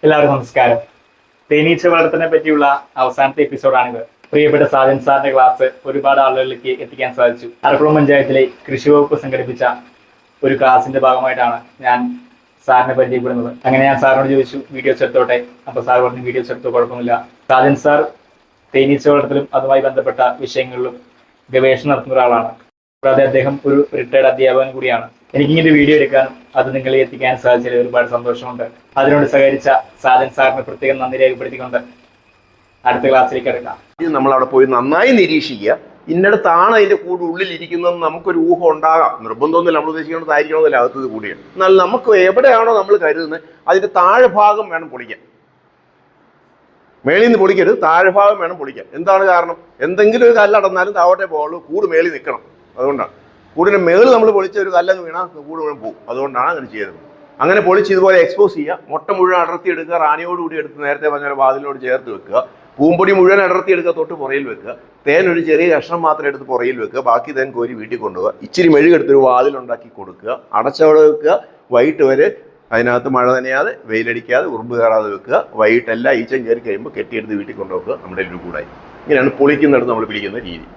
എല്ലാവർക്കും നമസ്കാരം. തേനീച്ച വളർത്തലിനെ പറ്റിയുള്ള അവസാനത്തെ എപ്പിസോഡാണിത്. പ്രിയപ്പെട്ട സാജൻ സാറിന്റെ ക്ലാസ് ഒരുപാട് ആളുകളിലേക്ക് എത്തിക്കാൻ സാധിച്ചു. അറക്കുളം പഞ്ചായത്തിലെ കൃഷി വകുപ്പ് സംഘടിപ്പിച്ച ഒരു ക്ലാസിന്റെ ഭാഗമായിട്ടാണ് ഞാൻ സാറിനെ പരിചയപ്പെടുന്നത്. അങ്ങനെ ഞാൻ സാറിനോട് ചോദിച്ചു വീഡിയോസ് എടുത്തോട്ടെ. അപ്പൊ സാർ പറഞ്ഞു വീഡിയോസ് എടുത്തോ, കുഴപ്പമില്ല. സാജൻ സാർ തേനീച്ച വളർത്തലും അതുമായി ബന്ധപ്പെട്ട വിഷയങ്ങളിലും ഗവേഷണം നടത്തുന്ന ഒരാളാണ്. കൂടാതെ അദ്ദേഹം ഒരു റിട്ടയർഡ് അധ്യാപകൻ കൂടിയാണ്. എനിക്കിങ്ങനെ വീഡിയോ എടുക്കാനും അത് നിങ്ങളെ എത്തിക്കാൻ സാധിച്ചതിൽ ഒരുപാട് സന്തോഷമുണ്ട്. അതിനോട് സഹകരിച്ച സാജൻ സാറിന് പ്രത്യേകം നന്ദി രേഖപ്പെടുത്തിക്കൊണ്ട് അടുത്ത ക്ലാസ്സിലേക്ക് എടുക്കാം. നമ്മൾ അവിടെ പോയി നന്നായി നിരീക്ഷിക്കുക. ഇന്നടത്താണ് അതിന്റെ കൂട് ഉള്ളിലിരിക്കുന്നതെന്ന് നമുക്കൊരു ഊഹം ഉണ്ടാകാം. നിർബന്ധമൊന്നുമില്ല, നമ്മൾ ഉദ്ദേശിക്കേണ്ടതായിരിക്കണമെന്നില്ല, അകത്തത് കൂടിയാണ്. എന്നാൽ നമുക്ക് എവിടെയാണോ നമ്മൾ കരുതുന്നത് അതിന്റെ താഴെ ഭാഗം വേണം പൊളിക്കാൻ. മേളിൽ നിന്ന് പൊളിക്കരുത്, താഴെ ഭാഗം വേണം പൊളിക്കാൻ. എന്താണ് കാരണം? എന്തെങ്കിലും ഒരു കല്ലടന്നാലും താവട്ടെ പോകുള്ളൂ, കൂട് മേളിൽ നിൽക്കണം. അതുകൊണ്ടാണ് കൂടിന്റെ മേളിൽ നമ്മൾ പൊളിച്ച ഒരു കല്ലങ്ങ് വീണാൽ കൂട് മുഴുവൻ പോകും. അതുകൊണ്ടാണ് അങ്ങനെ ചെയ്യുന്നത്. അങ്ങനെ പൊളിച്ച് ഇതുപോലെ എക്സ്പോസ് ചെയ്യുക. മുട്ട മുഴുവൻ അടർത്തി എടുക്കുക. റാണിയോടുകൂടി എടുത്ത് നേരത്തെ പറഞ്ഞ വാതിലിനോട് ചേർത്ത് വെക്കുക. പൂമ്പൊടി മുഴുവൻ അടർത്തി എടുക്കുക, തൊട്ട് പുറയിൽ വെക്കുക. തേൻ ഒരു ചെറിയ കഷ്ണം മാത്രം എടുത്ത് പുറയിൽ വെക്കുക. ബാക്കി തേൻ കോരി വീട്ടിൽ കൊണ്ടുപോകുക. ഇച്ചിരി മെഴുകെടുത്തൊരു വാതിലുണ്ടാക്കി കൊടുക്കുക. അടച്ചവിടെ വെക്കുക. വൈകിട്ട് വരെ അതിനകത്ത് മഴ നനയാതെ വെയിലടിക്കാതെ ഉറുമ്പ് കയറാതെ വെക്കുക. വൈകിട്ടെല്ലാം ഈച്ചം കയറി കഴിയുമ്പോൾ കെട്ടിയെടുത്ത് വീട്ടിൽ കൊണ്ടുവെക്കുക. നമ്മുടെ ഒരു കൂടായി. ഇങ്ങനെയാണ് പൊളിക്കുന്നിടത്ത് നമ്മൾ പിടിക്കുന്ന രീതി.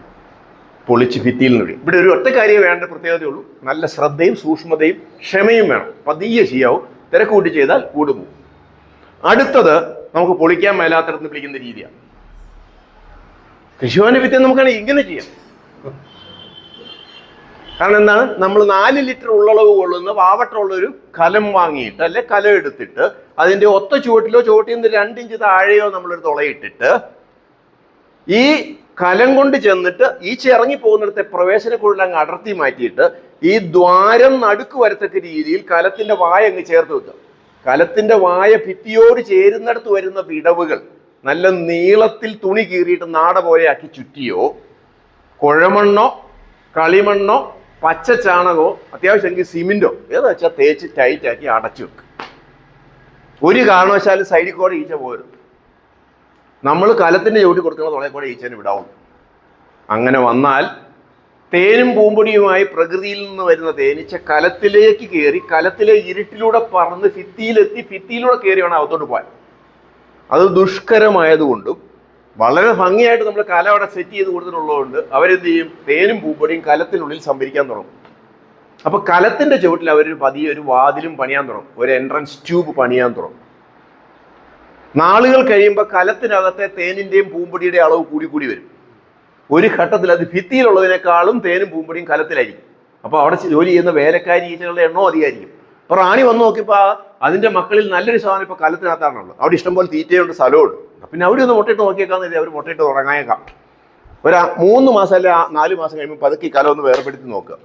പൊളിച്ച് ഭിത്തിയിൽ നിന്ന് ഇവിടെ ഒരു ഒറ്റ കാര്യം വേണ്ട പ്രത്യേകതയുള്ളൂ. നല്ല ശ്രദ്ധയും സൂക്ഷ്മതയും ക്ഷമയും വേണം. പതിയെ ചെയ്യാവും. തിരക്കൂട്ടി ചെയ്താൽ കൂട് പോകും. അടുത്തത് നമുക്ക് പൊളിക്കാൻ മേലാത്തടത്ത് പിടിക്കുന്ന രീതിയാണ്. കൃഷിഭവന്റെ ഭിത്തി നമുക്കാണ് ഇങ്ങനെ ചെയ്യാം. കാരണം എന്താണ്? നമ്മൾ 4 ലിറ്റർ ഉള്ളളവ് കൊള്ളുന്ന പാവട്ടുള്ളൊരു കലം വാങ്ങിയിട്ട് അല്ലെ കലം എടുത്തിട്ട് അതിന്റെ ഒത്ത ചുവട്ടിലോ ചുവട്ടിൽ നിന്ന് 2 ഇഞ്ച് താഴെയോ നമ്മളൊരു തുളയിട്ടിട്ട് ഈ കലം കൊണ്ട് ചെന്നിട്ട് ഈച്ച ഇറങ്ങി പോകുന്നിടത്തെ പ്രവേശനക്കുഴൽ അങ്ങ് അടർത്തി മാറ്റിയിട്ട് ഈ ദ്വാരം നടുക്ക് വരത്തക്ക രീതിയിൽ കലത്തിന്റെ വായ അങ്ങ് ചേർത്ത് വെക്കുക. കലത്തിന്റെ വായ ഭിത്തിയോട് ചേരുന്നിടത്ത് വരുന്ന വിടവുകൾ നല്ല നീളത്തിൽ തുണി കീറിയിട്ട് നാട പോലെയാക്കി ചുറ്റിയോ, കുഴമണ്ണോ കളിമണ്ണോ പച്ച ചാണകമോ അത്യാവശ്യമെങ്കിൽ സിമെന്റോ ഏതാ വെച്ചാൽ തേച്ച് ടൈറ്റാക്കി അടച്ചു വെക്കുക. ഒരു കാരണവശാലും സൈഡിൽ കൂടെ ഈച്ച പോരുത്. നമ്മൾ കലത്തിന്റെ ചവിട്ടി കൊടുക്കുന്ന തുളയെ കൂടെ ഈച്ചേനെ വിടാവുള്ളൂ. അങ്ങനെ വന്നാൽ തേനും പൂമ്പൊടിയുമായി പ്രകൃതിയിൽ നിന്ന് വരുന്ന തേനീച്ച കലത്തിലേക്ക് കയറി കലത്തിലെ ഇരുട്ടിലൂടെ പറന്ന് ഭിത്തിയിലെത്തി ഭിത്തിയിലൂടെ കയറി വേണം അകത്തോട്ട് പോകാൻ. അത് ദുഷ്കരമായതുകൊണ്ടും വളരെ ഭംഗിയായിട്ട് നമ്മൾ കല അവിടെ സെറ്റ് ചെയ്ത് കൊടുത്തിട്ടുള്ളതുകൊണ്ട് അവരെന്ത് ചെയ്യും? തേനും പൂമ്പൊടിയും കലത്തിനുള്ളിൽ സംഭരിക്കാൻ തുടങ്ങും. അപ്പൊ കലത്തിന്റെ ചുവട്ടിൽ അവർ പതിയെ ഒരു വാതിലും പണിയാൻ തുടങ്ങും. ഒരു എൻട്രൻസ് ട്യൂബ് പണിയാൻ തുടങ്ങും. നാളുകൾ കഴിയുമ്പോൾ കലത്തിനകത്തെ തേനിന്റെയും പൂമ്പൊടിയുടെ അളവ് കൂടി വരും. ഒരു ഘട്ടത്തിൽ അത് ഭിത്തിയിലുള്ളതിനേക്കാളും തേനും പൂമ്പൊടിയും കലത്തിലായിരിക്കും. അപ്പോൾ അവിടെ ജോലി ചെയ്യുന്ന വേലക്കാരി ഈച്ചകളുടെ എണ്ണവും അധികമായിരിക്കും. അപ്പൊ റാണി വന്ന് നോക്കിയപ്പോൾ അതിന്റെ മക്കളിൽ നല്ലൊരു ശതമാനം ഇപ്പൊ കലത്തിനകത്താണുള്ളത്. അവിടെ ഇഷ്ടംപോലെ തീറ്റയുണ്ട്, സ്ഥലമുണ്ട്. പിന്നെ അവിടെ ഒന്ന് മുട്ടയിട്ട് നോക്കിയേക്കാന്ന് അവർ മുട്ടയിട്ട് തുടങ്ങായേക്കാം. ഒരു 3 മാസം അല്ലെ 4 മാസം കഴിയുമ്പോൾ പതുക്കി കലം ഒന്ന് വേർപെടുത്തി നോക്കുക.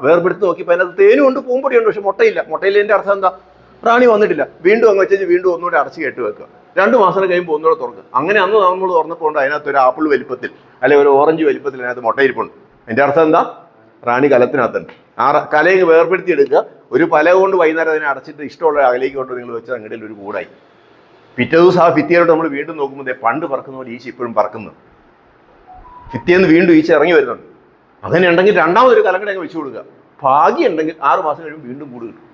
വേർപെടുത്തി നോക്കിയപ്പോൾ അതിനകത്ത് തേനും ഉണ്ട്, പൂമ്പൊടിയുണ്ട്, പക്ഷെ മുട്ടയില്ല. മുട്ടയിലെ അർത്ഥം എന്താ? റാണി വന്നിട്ടില്ല. വീണ്ടും അങ്ങ് വെച്ച് വീണ്ടും ഒന്നുകൂടെ അടച്ച് കേട്ട് വെക്കുക. 2 മാസം കഴിയുമ്പോൾ ഒന്നുകൂടെ തുറക്കുക. അങ്ങനെ അന്ന് നമ്മൾ തുറന്നപ്പോൾ അതിനകത്ത് ഒരു ആപ്പിൾ വലിപ്പത്തിൽ അല്ലെങ്കിൽ ഒരു ഓറഞ്ച് വലിപ്പത്തിൽ അതിനകത്ത് മുട്ടയിരിപ്പുണ്ട്. അതിന്റെ അർത്ഥം എന്താ? റാണി കലത്തിനകത്തുണ്ട്. ആ കലയെ വേർപെടുത്തി എടുക്കുക. ഒരു പല കൊണ്ട് വൈകുന്നേരം അതിനെ അടച്ചിട്ട് ഇഷ്ടമുള്ള അകലേക്ക് കൊണ്ട് നിങ്ങൾ വെച്ചാൽ അങ്ങോട്ട് ഒരു കൂടായി. പിറ്റേ ദിവസം ആ ഭിത്തിയോട് നമ്മൾ വീണ്ടും നോക്കുമ്പോൾ പണ്ട് പറക്കുന്ന പോലെ ഈച്ച ഇപ്പോഴും പറക്കുന്നു. ഭിത്തിയെന്ന് വീണ്ടും ഈച്ച ഇറങ്ങി വരുന്നുണ്ട്. അങ്ങനെ ഉണ്ടെങ്കിൽ രണ്ടാമതൊരു കലങ്കട അങ്ങ് വെച്ചു കൊടുക്കുക. ഭാഗ്യം ഉണ്ടെങ്കിൽ 6 മാസം കഴിയുമ്പോൾ വീണ്ടും കൂട് കിട്ടും.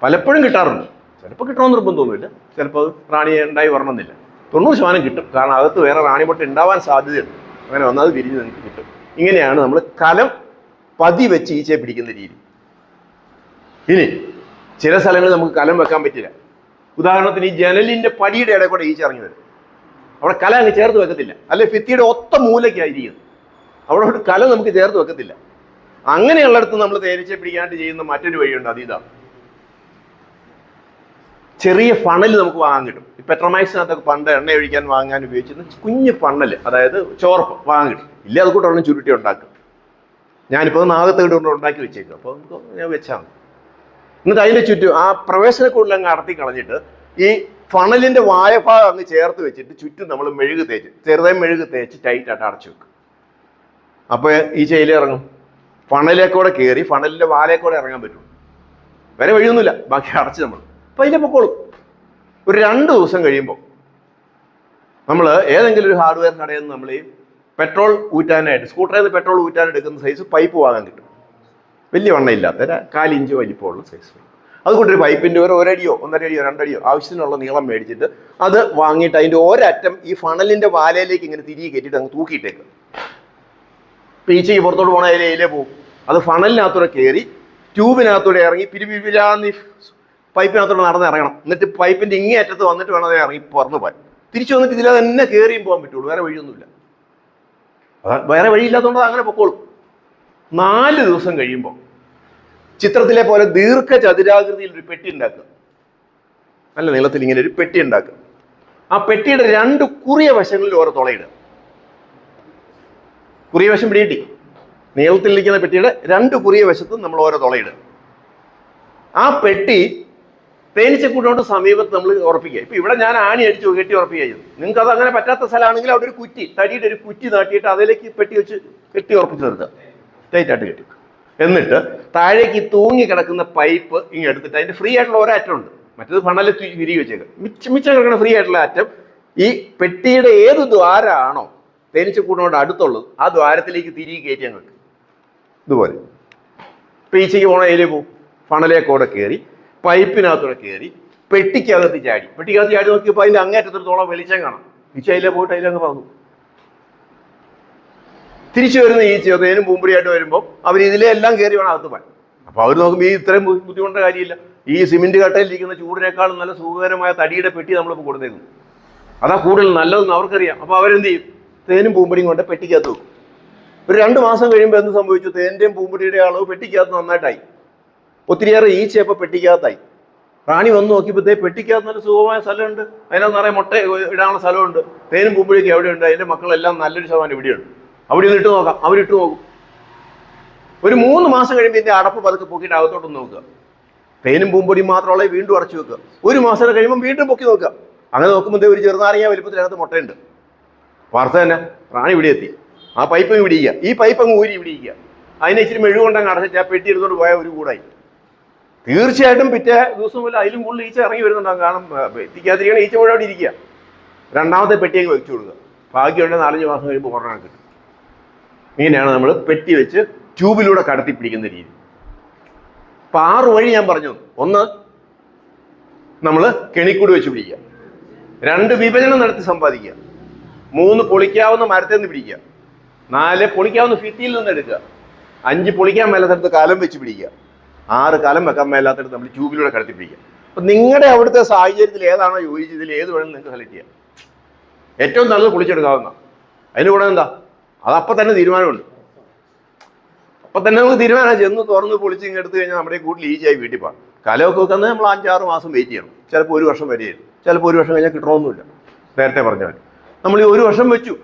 പലപ്പോഴും കിട്ടാറുണ്ട്. ചിലപ്പോൾ കിട്ടണമെന്ന് നിർബന്ധമൊന്നുമില്ല. ചിലപ്പോൾ റാണിയെ ഉണ്ടായി വരണമെന്നില്ല. 90% കിട്ടും. കാരണം അകത്ത് വേറെ റാണിമുട്ട ഉണ്ടാവാൻ സാധ്യതയുണ്ട്. അങ്ങനെ വന്നാൽ വിരിഞ്ഞ് നിങ്ങൾക്ക് കിട്ടും. ഇങ്ങനെയാണ് നമ്മൾ കലം പതി വെച്ച് ഈച്ചയെ പിടിക്കുന്ന രീതി. ഇനി ചില സ്ഥലങ്ങളിൽ നമുക്ക് കലം വെക്കാൻ പറ്റില്ല. ഉദാഹരണത്തിന് ഈ ജനലിന്റെ പടിയുടെ ഇടയിൽ കൂടെ ഈച്ച ഇറങ്ങി വരും. അവിടെ കല അങ്ങ് ചേർത്ത് വെക്കത്തില്ല. അല്ലെ ഭിത്തിയുടെ ഒത്ത മൂലയ്ക്കായിരിക്കുന്നത്. അവിടെ ഒരു കലം നമുക്ക് ചേർത്ത് വെക്കത്തില്ല. അങ്ങനെയുള്ളിടത്ത് നമ്മൾ തേനീച്ചയെ പിടിക്കാനായിട്ട് ചെയ്യുന്ന മറ്റൊരു വഴിയുണ്ട്. അതീതാണ് ചെറിയ ഫണൽ നമുക്ക് വാങ്ങാൻ കിട്ടും. ഈ പെട്രോമാക്സിനകത്തൊക്കെ പണ്ട് എണ്ണ ഒഴിക്കാൻ വാങ്ങാൻ ഉപയോഗിച്ചിരുന്ന കുഞ്ഞ് ഫണൽ, അതായത് ചോർപ്പ് വാങ്ങാൻ കിട്ടും. ഇല്ല അത് കൂട്ടൊന്നും ചുരുട്ടി ഉണ്ടാക്കും. ഞാനിപ്പോൾ നാഗത്ത് കൊണ്ട് ഉണ്ടാക്കി വെച്ചേക്കും. അപ്പോൾ നമുക്ക് ഞാൻ വെച്ചാൽ മതി. എന്നിട്ട് അതിൻ്റെ ചുറ്റും ആ പ്രവേശനക്കുള്ളിൽ അങ്ങ് അടത്തി കളഞ്ഞിട്ട് ഈ ഫണലിന്റെ വായഭാഗം അങ്ങ് ചേർത്ത് വെച്ചിട്ട് ചുറ്റും നമ്മൾ മെഴുക് തേച്ച് ചെറുതായി മെഴുക് തേച്ച് ടൈറ്റായിട്ട് അടച്ചു വെക്കും. അപ്പോൾ ഈ ചെയില ഇറങ്ങും. ഫണലേക്കൂടെ കയറി ഫണലിന്റെ വാലേക്കൂടെ ഇറങ്ങാൻ പറ്റും. വേറെ വഴിയൊന്നുമില്ല. ബാക്കി അടച്ച് നമ്മൾ അപ്പം അതിൻ്റെ പൊക്കോളും. ഒരു 2 ദിവസം കഴിയുമ്പോൾ നമ്മൾ ഏതെങ്കിലും ഒരു ഹാർഡ്വെയർ കടയിൽ നിന്ന് നമ്മൾ ഈ പെട്രോൾ ഊറ്റാനായിട്ട് സ്കൂട്ടറിൽ നിന്ന് പെട്രോൾ ഊറ്റാൻ എടുക്കുന്ന സൈസ് പൈപ്പ് വാങ്ങാൻ കിട്ടും. വലിയ വണ്ണയില്ലാത്ത 1/4 ഇഞ്ച് വലിപ്പമുള്ള സൈസ്. അതുകൊണ്ടൊരു പൈപ്പിൻ്റെ ഒരടിയോ 1.5 അടിയോ 2 അടിയോ ആവശ്യത്തിനുള്ള നീളം മേടിച്ചിട്ട് അത് വാങ്ങിയിട്ട് അതിൻ്റെ ഒരറ്റം ഈ ഫണലിൻ്റെ വാലയിലേക്ക് ഇങ്ങനെ തിരികെ കയറ്റിയിട്ട് അങ്ങ് തൂക്കിയിട്ടേക്ക്. ഇപ്പം ഈച്ചയ്ക്ക് പുറത്തോട്ട് പോകണ അതിലേ പോകും. അത് ഫണലിനകത്തൂടെ കയറി ട്യൂബിനകത്തൂടെ ഇറങ്ങി പിരിപിരാന്ന് പൈപ്പിനകത്തൂടെ നടന്ന് ഇറങ്ങണം. എന്നിട്ട് പൈപ്പിൻ്റെ ഇങ്ങേ അറ്റത്ത് വന്നിട്ട് വേണം അത് ഇറങ്ങി പുറന്ന് പോകാൻ. തിരിച്ചു വന്നിട്ട് ഇതിൽ തന്നെ കയറിയും പോകാൻ പറ്റുള്ളൂ, വേറെ വഴിയൊന്നുമില്ല. വേറെ വഴിയില്ലാത്തതുകൊണ്ട് അങ്ങനെ പൊക്കോളും. 4 ദിവസം കഴിയുമ്പോൾ ചിത്രത്തിലെ പോലെ ദീർഘചതുരാകൃതിയിൽ ഒരു പെട്ടി ഉണ്ടാക്കുക. നല്ല നീളത്തിൽ ഇങ്ങനെ ഒരു പെട്ടി ഉണ്ടാക്കുക. ആ പെട്ടിയുടെ 2 കുറിയ വശങ്ങളിൽ ഓരോ തുളയിടുക. കുറിയ വശം പിടികിട്ടി? നീളത്തിലിരിക്കുന്ന പെട്ടിയുടെ 2 കുറിയ വശത്തും നമ്മൾ ഓരോ തുളയിടുക. ആ പെട്ടി തേനീച്ചക്കൂടിനോട് സമീപത്ത് നമ്മൾ ഉറപ്പിക്കുക. ഇപ്പൊ ഇവിടെ ഞാൻ ആണി അടിച്ചു കെട്ടി ഉറപ്പിക്കുക ചെയ്തു. നിങ്ങൾക്ക് അത് അങ്ങനെ പറ്റാത്ത സ്ഥലമാണെങ്കിൽ അവിടെ ഒരു കുറ്റി തടിയുടെ ഒരു കുറ്റി നാട്ടിയിട്ട് അതിലേക്ക് പെട്ടി വെച്ച് കെട്ടി ഉറപ്പിച്ച് നിർത്തുക, ടൈറ്റായിട്ട് കെട്ടി. എന്നിട്ട് താഴേക്ക് തൂങ്ങി കിടക്കുന്ന പൈപ്പ് ഇങ്ങനെ എടുത്തിട്ട് അതിന്റെ ഫ്രീ ആയിട്ടുള്ള ഒരറ്റമുണ്ട്, മറ്റേത് ഫണല് വിരികി വെച്ചേക്കുക. മിച്ചം കിടക്കുന്ന ഫ്രീ ആയിട്ടുള്ള അറ്റം ഈ പെട്ടിയുടെ ഏത് ദ്വാരമാണോ തേനീച്ചക്കൂടിനോട് അടുത്തുള്ളത് ആ ദ്വാരത്തിലേക്ക് തിരികെ കയറ്റി അങ്ങ് വെക്കും. ഇതുപോലെ ഈച്ചയ്ക്ക് പോകണ അതിലേ പോകും. ഫണലേക്കോടെ കയറി പൈപ്പിനകത്തൂടെ കയറി പെട്ടിക്കകത്ത് ചാടി. പെട്ടിക്കകത്ത് ചാടി നോക്കിയപ്പോൾ അതിൻ്റെ അങ്ങേറ്റത്തോളം വെളിച്ചം കാണാം. ഈച്ച അതിലെ പോയിട്ട് അതിലങ്ങ് പറഞ്ഞു. തിരിച്ചു വരുന്ന ഈച്ചയോ തേനും പൂമ്പടിയായിട്ട് വരുമ്പോൾ അവർ ഇതിലെ എല്ലാം കയറി വേണം അകത്ത് പോകാൻ. അപ്പോൾ അവർ നോക്കുമ്പോൾ ഈ ഇത്രയും ബുദ്ധിമുട്ടേണ്ട കാര്യമില്ല. ഈ സിമെന്റ് കട്ടയിലിരിക്കുന്ന ചൂടിനേക്കാളും നല്ല സുഖകരമായ തടിയുടെ പെട്ടി നമ്മളിപ്പോൾ കൊടുത്തേക്കും. അതാ കൂടുതൽ നല്ലതെന്ന് അവർക്കറിയാം. അപ്പോൾ അവരെന്ത് ചെയ്യും? തേനും പൂമ്പടിയും കൊണ്ട് പെട്ടിക്കകത്ത് വെക്കും. ഒരു 2 മാസം കഴിയുമ്പോൾ എന്ത് സംഭവിച്ചു? തേൻ്റെയും പൂമ്പടിയുടെ അളവ് പെട്ടിക്കകത്ത് നന്നായിട്ടായി. ഒത്തിരിയേറെ ഈച്ചയപ്പോൾ പെട്ടിക്കകത്തായി. റാണി വന്ന് നോക്കിയപ്പോഴത്തേ പെട്ടിക്കകത്ത് നല്ല സുഖമായ സ്ഥലമുണ്ട്, അതിനകത്ത് നിറയെ മുട്ട ഇടാനുള്ള സ്ഥലമുണ്ട്. തേനും പൂമ്പടിയൊക്കെ എവിടെയുണ്ട്? അതിൻ്റെ മക്കളെല്ലാം നല്ലൊരു ശതമാനം ഇവിടെയുണ്ട്. അവിടെ ഒന്ന് ഇട്ട് നോക്കാം. അവരിട്ട് നോക്കും. ഒരു 3 മാസം കഴിയുമ്പോൾ ഇതിൻ്റെ അടപ്പ് പതുക്കെ പൊക്കിയിട്ട് അകത്തോട്ടൊന്ന് നോക്കുക. തേനും പൂമ്പൊടിയും മാത്രമുള്ള വീണ്ടും അടച്ചു വെക്കുക. 1 മാസം കഴിയുമ്പോൾ വീണ്ടും പൊക്കി നോക്കുക. അങ്ങനെ നോക്കുമ്പോൾ ഒരു ചെറുനാരങ്ങ വലിപ്പത്തിനകത്ത് മുട്ടയുണ്ട്. വാർത്ത തന്നെ റാണി ഇവിടെ എത്തി. ആ പൈപ്പ് ഇവിടെ ഇരിക്കുക. ഈ പൈപ്പ് അങ്ങ് ഊരി ഇവിടെ ഇരിക്കുക. അതിനെ ഇച്ചിരി മെഴുകൊണ്ടങ്ങ് അടച്ചിട്ട് ആ പെട്ടി എടുത്തോണ്ട് പോയ ഒരു കൂടായി. തീർച്ചയായിട്ടും പിറ്റേ ദിവസം പോലെ അതിലും കൂടുതൽ ഈച്ച ഇറങ്ങി വരുന്നുണ്ടാകും. കാരണം എത്തിക്കാതിരിക്കണം, ഈച്ച മുഴുവൻ അവിടെ ഇരിക്കുക. 2ാമത്തെ പെട്ടിയൊക്കെ വെച്ചു കൊടുക്കുക. ബാക്കിയുണ്ട് 4-5 മാസം കഴിയുമ്പോൾ ഒരെണ്ണം കിട്ടും. ഇങ്ങനെയാണ് നമ്മൾ പെട്ടി വെച്ച് ട്യൂബിലൂടെ കടത്തി പിടിക്കുന്ന രീതി. അപ്പം 6 വഴി ഞാൻ പറഞ്ഞു. 1, നമ്മൾ കെണിക്കൂട് വെച്ച് പിടിക്കുക. 2, വിഭജനം നടത്തി സമ്പാദിക്കുക. 3, പൊളിക്കാവുന്ന മരത്തിൽ നിന്ന് പിടിക്കുക. 4, പൊളിക്കാവുന്ന ഭിത്തിയിൽ നിന്ന് എടുക്കുക. 5, പൊളിക്കാൻ മേലാത്തടുത്ത് കലം വെച്ച് പിടിക്കുക. 6, കലം വെക്കാൻ മേലാത്തടുത്ത് നമ്മൾ ട്യൂബിലൂടെ കടത്തി പിടിക്കുക. അപ്പം നിങ്ങളുടെ അവിടുത്തെ സാഹചര്യത്തിൽ ഏതാണോ യോജിച്ചത്, ഇതിൽ ഏത് വേണമെങ്കിലും നിങ്ങൾക്ക് സെലക്ട് ചെയ്യാം. ഏറ്റവും നല്ലത് പൊളിച്ചെടുക്കാവുന്ന. അതിന് കൂടെ എന്താ? അതപ്പം തന്നെ തീരുമാനമുണ്ട്. അപ്പം തന്നെ നമുക്ക് തീരുമാനം ചെന്ന് തുറന്ന് പൊളിച്ച് ഇങ്ങനെ എടുത്തു കഴിഞ്ഞാൽ നമ്മുടെ കൂട്ടിൽ ഈച്ചയായി വീട്ടിൽ പോകാം. കലമൊക്കെ വെക്കുന്നത് നമ്മൾ 5-6 മാസം വെയിറ്റ് ചെയ്യണം. ചിലപ്പോൾ 1 വർഷം വരെ ചെയ്യും. ചിലപ്പോൾ 1 വർഷം കഴിഞ്ഞാൽ കിട്ടണമെന്നില്ല. നേരത്തെ പറഞ്ഞാൽ നമ്മൾ ഈ 1 വർഷം വെച്ചു.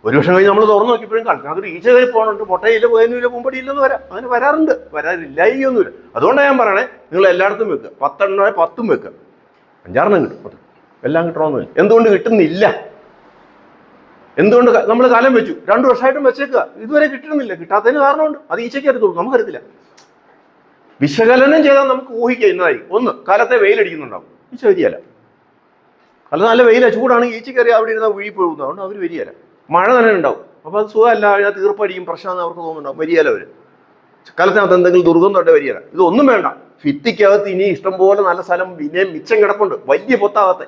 1 വർഷം കഴിഞ്ഞ് നമ്മൾ തുറന്ന് നോക്കിയപ്പോഴും കാണും അതൊരു ഈച്ച കയറി പോകുന്നുണ്ട്. മുട്ടയില്ല, പോയതിനില്ല, പൂമ്പടിയില്ലെന്ന് വരാം. അങ്ങനെ വരാറുണ്ട്, വരാറില്ലായിയൊന്നുമില്ല. അതുകൊണ്ടാണ് ഞാൻ പറയണേ, നിങ്ങൾ എല്ലായിടത്തും വെക്കുക. 10 എണ്ണം 10ഉം വെക്കുക. 5-6 കിട്ടും. എല്ലാം കിട്ടണമെന്നില്ല. എന്തുകൊണ്ട് കിട്ടുന്നില്ല? എന്തുകൊണ്ട്? നമ്മൾ കാലം വെച്ചു, 2 വർഷമായിട്ടും വെച്ചേക്കുക, ഇതുവരെ കിട്ടണമെന്നില്ല. കിട്ടാത്തതിന് കാരണമുണ്ട്. അത് ഈച്ചയ്ക്ക് അറിയത്തുള്ളൂ, നമുക്കറിയത്തില്ല. വിശകലനം ചെയ്താൽ നമുക്ക് ഊഹിക്കുക ഇന്നതായി. 1, കാലത്തെ വെയിലടിക്കുന്നുണ്ടാവും, ഈച്ച വരികയല്ല. അല്ല, നല്ല വെയിലാണ്, ചൂടാണ്, ഈച്ചയ്ക്ക് അറിയാം അവിടെ ഇരുന്നാൽ വീഴി പോകുന്നത്. അതുകൊണ്ട് അവർ വരികയല്ല. മഴ തന്നെ ഉണ്ടാവും. അപ്പോൾ അത് സുഖമല്ല, അതിനകത്ത് തീർപ്പടിക്കും, പ്രശ്നമാണെന്ന് അവർക്ക് തോന്നുന്നുണ്ടാവും. വരികയല്ല അവർ. കാലത്തിനകത്ത് എന്തെങ്കിലും ദുർഗം തൊട്ട് വരികയല്ല. ഇതൊന്നും വേണ്ട. ഭിത്തിക്കകത്ത് ഇനി ഇഷ്ടംപോലെ നല്ല സ്ഥലം പിന്നെ മിച്ചം കിടപ്പുണ്ട്, വലിയ പൊത്താകത്തെ.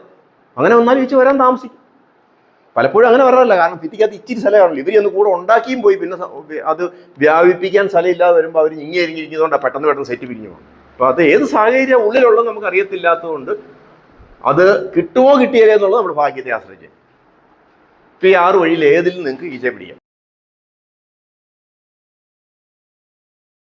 അങ്ങനെ വന്നാൽ ഈച്ച വരാൻ താമസിക്കും. പലപ്പോഴും അങ്ങനെ വരാറില്ല. കാരണം ഭിത്തിക്കകത്ത് ഇച്ചിരി സ്ഥലം കാണില്ല. ഇവരൊന്ന് കൂടെ ഉണ്ടാക്കിയും പോയി പിന്നെ അത് വ്യാപിപ്പിക്കാൻ സ്ഥലമില്ലാതെ വരുമ്പോൾ അവർ ഇരിക്കുന്നതുകൊണ്ടാണ് പെട്ടെന്ന് സെറ്റ് പിരിഞ്ഞു പോകും. അപ്പോൾ അത് ഏത് സാഹചര്യം ഉള്ളിലുള്ളത് നമുക്ക് അറിയത്തില്ലാത്തതുകൊണ്ട് അത് കിട്ടുമോ കിട്ടിയില്ലേ എന്നുള്ളത് നമ്മുടെ ഭാഗ്യത്തെ ആശ്രയിച്ച്. ഇപ്പോൾ ഈ 6 വഴിയിൽ ഏതിലും നിങ്ങൾക്ക് ഈച്ച പിടിക്കാം.